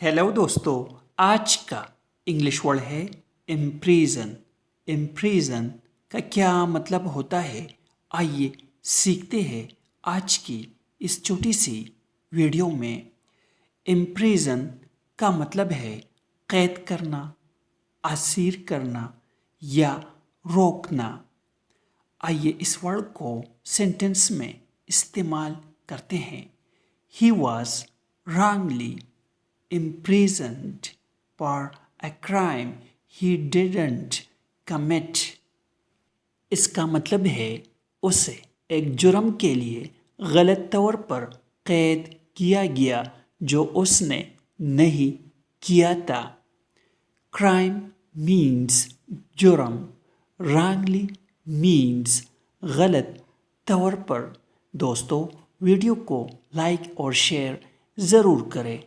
Hello दोस्तों, आज का इंग्लिश वर्ड है इम्प्रिजन। इम्प्रिजन का क्या मतलब होता है, आइए सीखते हैं आज की इस छोटी सी वीडियो में। इम्प्रिजन का मतलब है कैद करना, असीर करना या रोकना। आइए इस वर्ड को सेंटेंस में इस्तेमाल करते हैं। He was wrongly imprisoned for a crime he didn't commit। इसका मतलब है उसे एक जुर्म के लिए गलत तौर पर कैद किया गया जो उसने नहीं किया था। क्राइम मीन्स जुर्म, wrongly मीन्स गलत तौर पर। दोस्तों, वीडियो को लाइक और शेयर ज़रूर करें।